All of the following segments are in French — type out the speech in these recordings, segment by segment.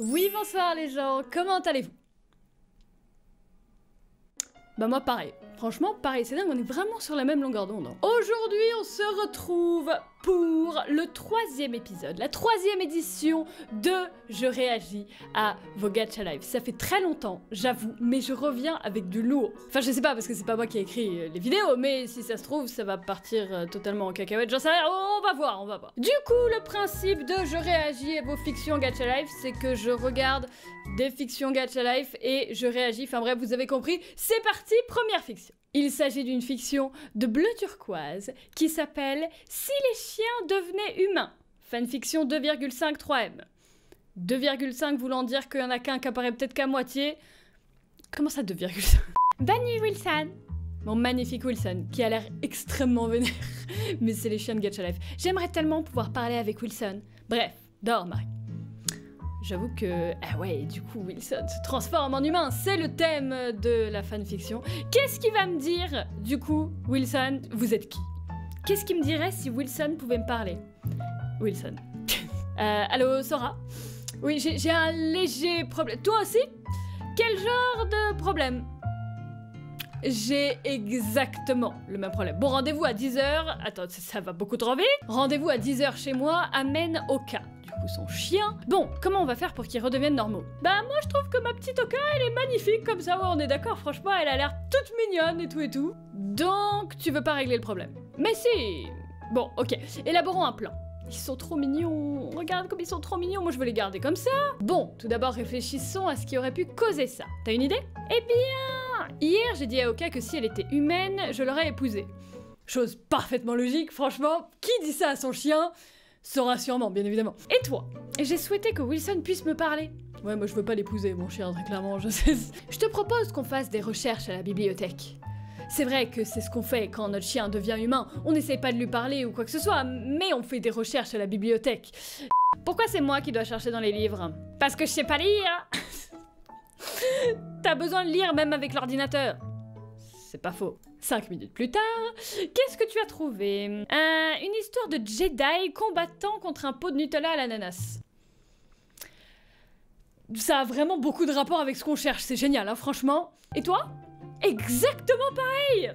Oui, bonsoir les gens, comment allez-vous? Bah moi pareil, franchement pareil, c'est dingue, on est vraiment sur la même longueur d'onde. Aujourd'hui on se retrouve pour le 3e épisode, la 3e édition de Je réagis à vos Gacha Live. Ça fait très longtemps, j'avoue, mais je reviens avec du lourd. Enfin je sais pas parce que c'est pas moi qui ai écrit les vidéos, mais si ça se trouve ça va partir totalement en cacahuète, j'en sais rien, on va voir, on va voir. Du coup le principe de Je réagis à vos fictions Gacha Live, c'est que je regarde des fictions Gacha Life et je réagis, enfin bref, vous avez compris, c'est parti, première fiction. Il s'agit d'une fiction de bleu turquoise qui s'appelle Si les chiens devenaient humains, fanfiction 2,53M. 2,5 voulant dire qu'il y en a qu'un qui apparaît peut-être qu'à moitié. Comment ça 2,5? Bonne nuit Wilson. Mon magnifique Wilson, qui a l'air extrêmement vénère, mais c'est les chiens de Gacha Life. J'aimerais tellement pouvoir parler avec Wilson. Bref, dors Marie. J'avoue que, ah ouais, du coup, Wilson se transforme en humain, c'est le thème de la fanfiction. Qu'est-ce qu'il va me dire, du coup, Wilson? Vous êtes qui? Qu'est-ce qu'il me dirait si Wilson pouvait me parler? Wilson. Allô, Sora? Oui, j'ai un léger problème. Toi aussi? Quel genre de problème? J'ai exactement le même problème. Bon, rendez-vous à 10h. Attends, ça va beaucoup trop vite. Rendez-vous à 10h chez moi, amène Oka. Du coup, son chien. Bon, comment on va faire pour qu'ils redeviennent normaux? Bah, moi, je trouve que ma petite Oka, elle est magnifique comme ça. Ouais, on est d'accord, franchement, elle a l'air toute mignonne et tout et tout. Donc, tu veux pas régler le problème? Mais si. Bon, ok. Élaborons un plan. Ils sont trop mignons. Regarde comme ils sont trop mignons. Moi, je veux les garder comme ça. Bon, tout d'abord, réfléchissons à ce qui aurait pu causer ça. T'as une idée? Eh bien, hier, j'ai dit à Oka que si elle était humaine, je l'aurais épousée. Chose parfaitement logique, franchement. Qui dit ça à son chien? Sora sûrement, bien évidemment. Et toi? J'ai souhaité que Wilson puisse me parler. Ouais, moi, je veux pas l'épouser, mon chien, très clairement, je sais. Je te propose qu'on fasse des recherches à la bibliothèque. C'est vrai que c'est ce qu'on fait quand notre chien devient humain. On n'essaie pas de lui parler ou quoi que ce soit, mais on fait des recherches à la bibliothèque. Pourquoi c'est moi qui dois chercher dans les livres? Parce que je sais pas lire. T'as besoin de lire même avec l'ordinateur. C'est pas faux. 5 minutes plus tard, qu'est-ce que tu as trouvé? Une histoire de Jedi combattant contre un pot de Nutella à l'ananas. Ça a vraiment beaucoup de rapport avec ce qu'on cherche, c'est génial, hein, franchement. Et toi? Exactement pareil!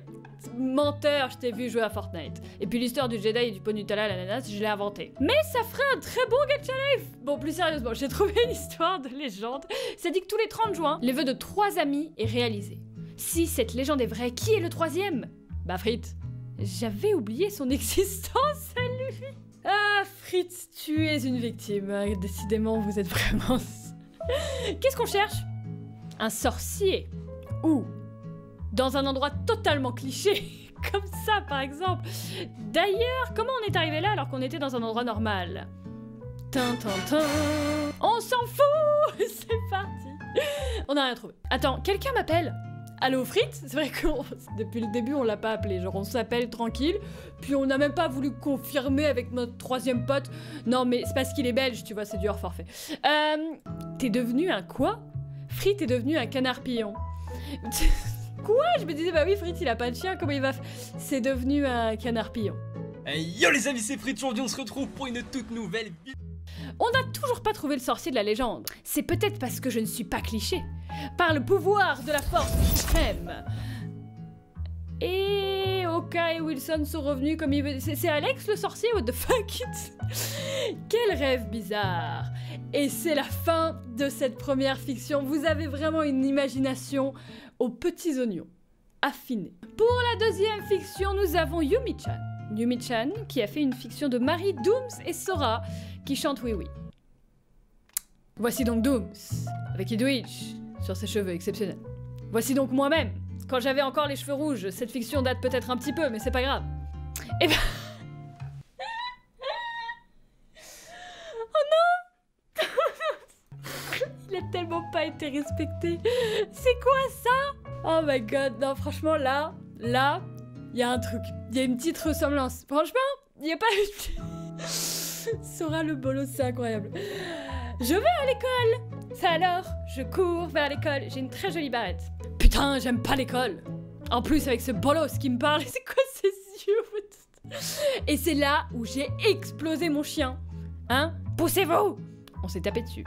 Menteur, je t'ai vu jouer à Fortnite. Et puis l'histoire du Jedi et du pot Nutella à l'ananas, je l'ai inventé. Mais ça ferait un très bon Gacha Life! Bon, plus sérieusement, j'ai trouvé une histoire de légende. Ça dit que tous les 30 juin, les vœux de 3 amis est réalisé. Si cette légende est vraie, qui est le 3e? Bah Fritz. J'avais oublié son existence à lui. Ah Fritz, tu es une victime. Décidément, vous êtes vraiment... Qu'est-ce qu'on cherche? Un sorcier. Où? Dans un endroit totalement cliché, comme ça par exemple. D'ailleurs, comment on est arrivé là alors qu'on était dans un endroit normal? On s'en fout. C'est parti. On n'a rien trouvé. Attends, quelqu'un m'appelle? Allô Fritz? C'est vrai que depuis le début on l'a pas appelé, genre on s'appelle tranquille, puis on n'a même pas voulu confirmer avec notre 3e pote. Non mais c'est parce qu'il est belge, tu vois, c'est du hors forfait. T'es devenu un quoi? Fritz est devenu un canard pillon. Quoi? Je me disais, bah oui, Fritz, il a pas de chien, comment il va... C'est devenu un canard pillon. Hey, yo les amis, c'est Fritz, aujourd'hui on se retrouve pour une toute nouvelle vidéo. On n'a toujours pas trouvé le sorcier de la légende. C'est peut-être parce que je ne suis pas cliché. Par le pouvoir de la force suprême. Et Oka et Wilson sont revenus comme ils veulent. C'est Alex le sorcier? What the fuck? Quel rêve bizarre. Et c'est la fin de cette première fiction. Vous avez vraiment une imagination aux petits oignons, affinés. Pour la 2e fiction, nous avons Yumi-chan. Yumi-chan qui a fait une fiction de Marie, Dooms et Sora qui chantent Oui Oui. Voici donc Dooms, avec Idwitch, sur ses cheveux exceptionnels. Voici donc moi-même, quand j'avais encore les cheveux rouges. Cette fiction date peut-être un petit peu, mais c'est pas grave. Et ben... Oh non. Il a tellement pas été respecté. C'est quoi ça? Oh my god, non franchement là, il y a un truc. Il y a une petite ressemblance. Franchement, il n'y a pas eu... Sora le bolos, c'est incroyable. Je vais à l'école. Ça alors, je cours vers l'école. J'ai une très jolie barrette. Putain, j'aime pas l'école. En plus, avec ce bolos qui me parle, c'est quoi ces yeux? Et c'est là où j'ai explosé mon chien. Hein? Poussez-vous! On s'est tapé dessus.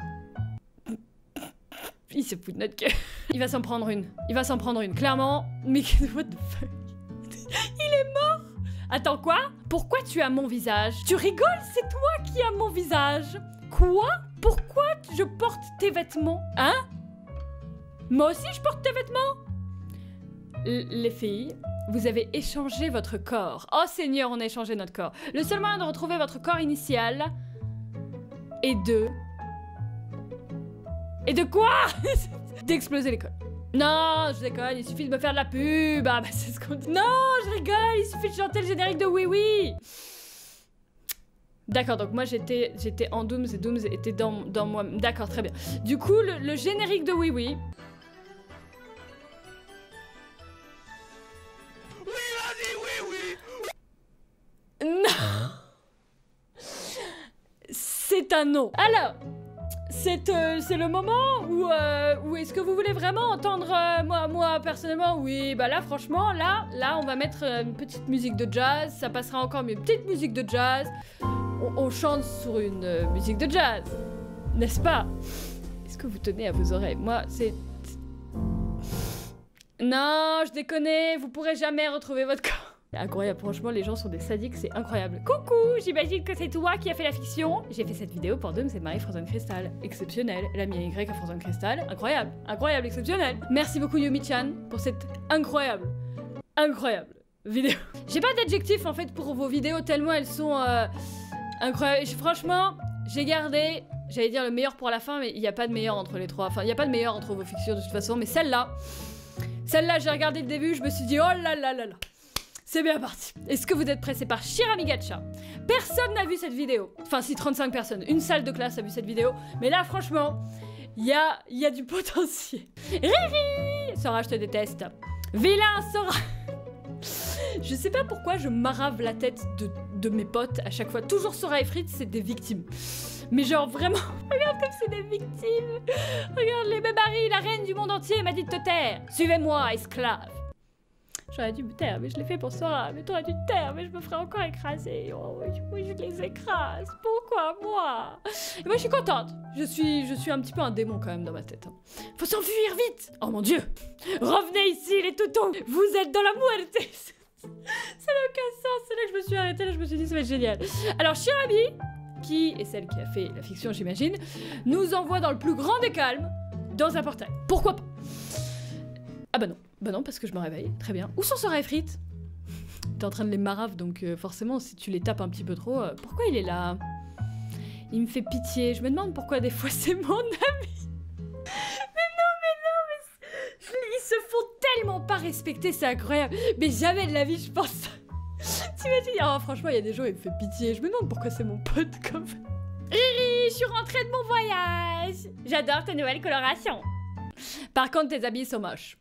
Il se fout de notre gueule. Il va s'en prendre une. Il va s'en prendre une, clairement. Mais what the fuck? Il est mort. Attends, quoi? Pourquoi tu as mon visage? Tu rigoles? C'est toi qui as mon visage. Quoi? Pourquoi je porte tes vêtements? Hein? Moi aussi je porte tes vêtements? Les filles, vous avez échangé votre corps. Oh Seigneur, on a échangé notre corps. Le seul moyen de retrouver votre corps initial est de... Et de quoi? D'exploser l'école. Non, je déconne, il suffit de me faire de la pub. Ah bah c'est ce qu'on dit. Non, je rigole, il suffit de chanter le générique de Oui Oui. D'accord, donc moi j'étais en Dooms et Dooms était dans moi. D'accord, très bien. Du coup, le générique de Oui Oui. Oui, vas-y, oui, oui. Non. C'est un non. Alors, c'est le moment où est-ce que vous voulez vraiment entendre moi personnellement? Oui, bah là franchement, là on va mettre une petite musique de jazz, ça passera encore mieux. Petite musique de jazz. On chante sur une musique de jazz, n'est-ce pas? Est-ce que vous tenez à vos oreilles? Moi, c'est... Non, je déconne, vous pourrez jamais retrouver votre corps. Incroyable, franchement, les gens sont des sadiques, c'est incroyable. Coucou, j'imagine que c'est toi qui as fait la fiction. J'ai fait cette vidéo pour Dooms et Marie Frozen Crystal. Exceptionnel, elle a mis un Y à Frozen Crystal. Incroyable, incroyable, exceptionnel. Merci beaucoup Yumi-chan pour cette incroyable vidéo. J'ai pas d'adjectif en fait pour vos vidéos tellement elles sont incroyables. Franchement, j'ai gardé, j'allais dire le meilleur pour la fin, mais il n'y a pas de meilleur entre les trois. Enfin, il n'y a pas de meilleur entre vos fictions de toute façon, mais celle-là, j'ai regardé le début, je me suis dit oh là là là là. C'est bien parti. Est-ce que vous êtes pressés par Shirami Gacha? Personne n'a vu cette vidéo. Enfin, si, 35 personnes. Une salle de classe a vu cette vidéo. Mais là, franchement, il y a du potentiel. Riri! Sora, je te déteste. Vilain, Sora! Je sais pas pourquoi je marave la tête de mes potes à chaque fois. Toujours Sora et Fritz, c'est des victimes. Mais genre, vraiment, regarde comme c'est des victimes. Regarde-les, mais Marie, la reine du monde entier, m'a dit de te taire. Suivez-moi, esclave. J'aurais dû me taire, mais je l'ai fait pour Sora. Mais t'aurais dû te taire, mais je me ferais encore écraser. Oh, oui, je les écrase. Pourquoi moi? Et moi, je suis contente. Je suis un petit peu un démon quand même dans ma tête. Faut s'enfuir vite. Oh mon Dieu. Revenez ici, les toutons. Vous êtes dans la muerte. Ça n'a aucun sens. C'est là que je me suis arrêtée. Là, je me suis dit, ça va être génial. Alors, Shirami, qui est celle qui a fait la fiction, j'imagine, nous envoie dans le plus grand des calmes, dans un portail. Pourquoi pas? Ah bah non. Bah non, parce que je me réveille. Très bien. Où sont Sora et Fritz? T'es en train de les marave, donc forcément, si tu les tapes un petit peu trop... pourquoi il est là? Il me fait pitié. Je me demande pourquoi des fois c'est mon ami. Mais non, ils se font tellement pas respecter, c'est incroyable. Mais jamais de la vie, je pense. T'imagines? Oh, franchement, il y a des jours, il me fait pitié. Je me demande pourquoi c'est mon pote comme... Riri, je suis rentrée de mon voyage. J'adore ta nouvelle coloration. Par contre, tes habits sont moches.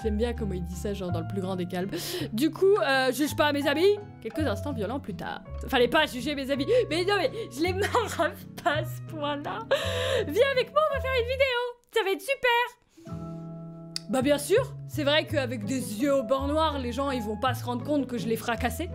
J'aime bien comment il dit ça, genre dans le plus grand des calmes. Du coup, juge pas mes amis. Quelques instants violents plus tard. Fallait pas juger mes amis. Mais non, mais je les marave pas à ce point-là. Viens avec moi, on va faire une vidéo. Ça va être super. Bah bien sûr. C'est vrai qu'avec des yeux au bord noir, les gens ils vont pas se rendre compte que je les fracassais.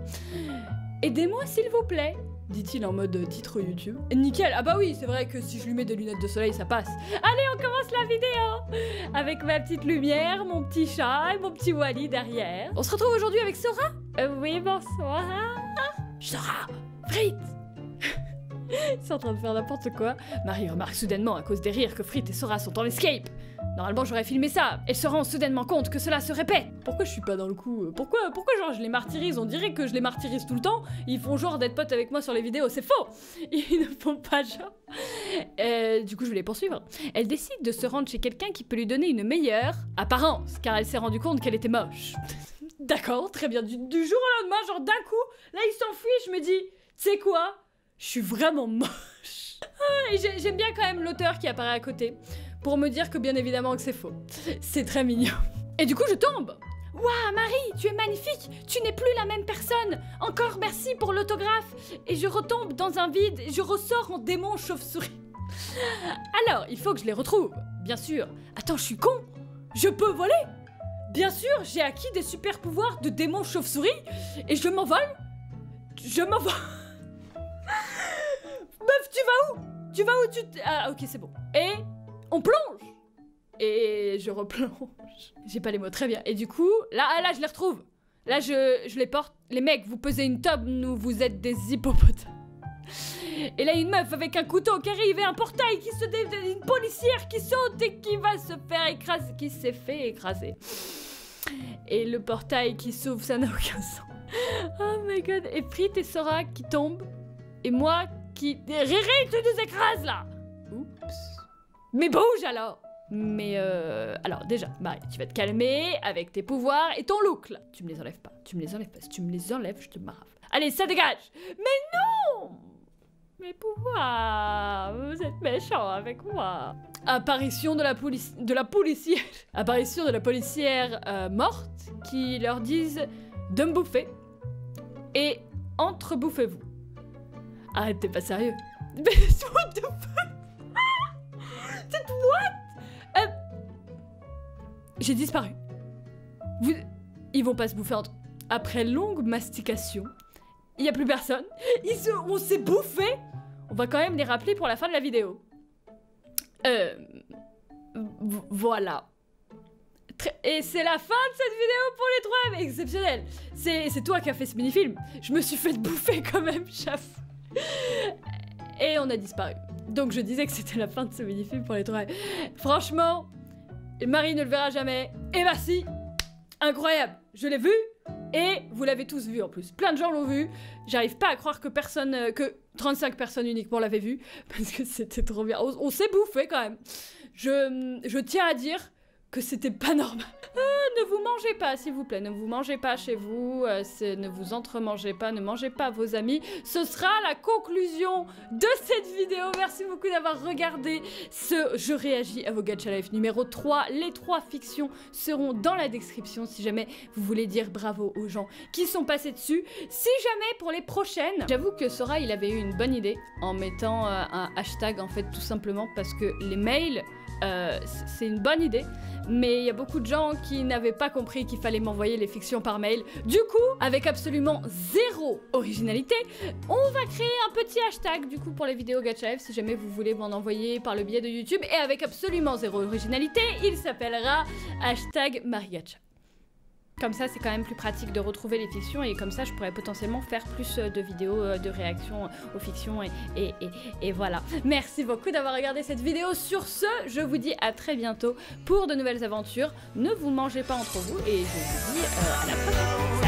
Aidez-moi s'il vous plaît, dit-il en mode titre YouTube. Nickel, ah bah oui, c'est vrai que si je lui mets des lunettes de soleil, ça passe. Allez, on commence la vidéo avec ma petite lumière, mon petit chat et mon petit Wally derrière. On se retrouve aujourd'hui avec Sora? Oui, bonsoir. Sora, Fritz. Ils sont en train de faire n'importe quoi. Marie remarque soudainement, à cause des rires, que Fritz et Sora sont en escape. Normalement, j'aurais filmé ça. Elle se rend soudainement compte que cela se répète. Pourquoi je suis pas dans le coup? Pourquoi genre je les martyrise? On dirait que je les martyrise tout le temps. Ils font genre d'être potes avec moi sur les vidéos. C'est faux. Ils ne font pas genre. Du coup, je vais les poursuivre. Elle décide de se rendre chez quelqu'un qui peut lui donner une meilleure apparence, car elle s'est rendue compte qu'elle était moche. D'accord, très bien. Du jour au lendemain, genre d'un coup, là, il s'enfuit et je me dis, tu sais quoi? Je suis vraiment moche. Et j'aime bien quand même l'auteur qui apparaît à côté, pour me dire que bien évidemment que c'est faux. C'est très mignon. Et du coup, je tombe. Waouh, Marie, tu es magnifique. Tu n'es plus la même personne. Encore merci pour l'autographe. Et je retombe dans un vide et je ressors en démon chauve-souris. Alors, il faut que je les retrouve, bien sûr. Attends, je suis con. Je peux voler? Bien sûr, j'ai acquis des super pouvoirs de démon chauve-souris et je m'envole. Je m'envole. Meuf, tu vas où? Ah, ok, c'est bon. Et on plonge Et je replonge. J'ai pas les mots, très bien. Et du coup, là je les retrouve. Là, je les porte. Les mecs, vous pesez une tonne ou vous êtes des hippopotames. Et là, une meuf avec un couteau qui arrive et un portail qui se dévie, une policière qui saute et qui va se faire écraser, qui s'est fait écraser. Et le portail qui s'ouvre, ça n'a aucun sens. Oh my god. Et Frites et Sora qui tombent. Et moi qui... Riri, tu nous écrases là. Oups. Mais bouge alors. Mais alors déjà, Marie, tu vas te calmer avec tes pouvoirs et ton look là. Tu me les enlèves pas, tu me les enlèves pas. Si tu me les enlèves, je te marave. Allez, ça dégage. Mais non. Mes pouvoirs, vous êtes méchants avec moi. Apparition de la policière. Apparition de la policière morte qui leur disent de me bouffer et entre-bouffez-vous. Arrête, t'es pas sérieux. Mais what the fuck? C'est what? J'ai disparu. Ils vont pas se bouffer entre... Après longue mastication, il y a plus personne. On s'est bouffé. On va quand même les rappeler pour la fin de la vidéo. Voilà. Et c'est la fin de cette vidéo pour les 3 M. Exceptionnel. C'est toi qui as fait ce mini-film. Je me suis fait bouffer quand même, chef. Et on a disparu. Donc je disais que c'était la fin de ce mini-film pour les 3 M. Franchement, Marie ne le verra jamais. Et bah si. Incroyable. Je l'ai vu. Et vous l'avez tous vu en plus. Plein de gens l'ont vu. J'arrive pas à croire que 35 personnes uniquement l'avaient vu. Parce que c'était trop bien. On s'est bouffé quand même. Je tiens à dire que c'était pas normal. Ne vous mangez pas, s'il vous plaît. Ne vous mangez pas chez vous. Ne vous entremangez pas. Ne mangez pas vos amis. Ce sera la conclusion de cette vidéo. Merci beaucoup d'avoir regardé ce Je réagis à vos Gacha Life numéro 3. Les 3 fictions seront dans la description si jamais vous voulez dire bravo aux gens qui sont passés dessus. Si jamais pour les prochaines, j'avoue que Sora il avait eu une bonne idée en mettant un hashtag en fait tout simplement parce que les mails c'est une bonne idée, mais il y a beaucoup de gens qui n'avaient pas compris qu'il fallait m'envoyer les fictions par mail. Du coup, avec absolument 0 originalité, on va créer un petit hashtag du coup pour les vidéos Gacha Life si jamais vous voulez m'en envoyer par le biais de YouTube. Et avec absolument 0 originalité, il s'appellera hashtag MarieGacha. Comme ça, c'est quand même plus pratique de retrouver les fictions et comme ça, je pourrais potentiellement faire plus de vidéos de réaction aux fictions et voilà. Merci beaucoup d'avoir regardé cette vidéo. Sur ce, je vous dis à très bientôt pour de nouvelles aventures. Ne vous mangez pas entre vous et je vous dis à la prochaine.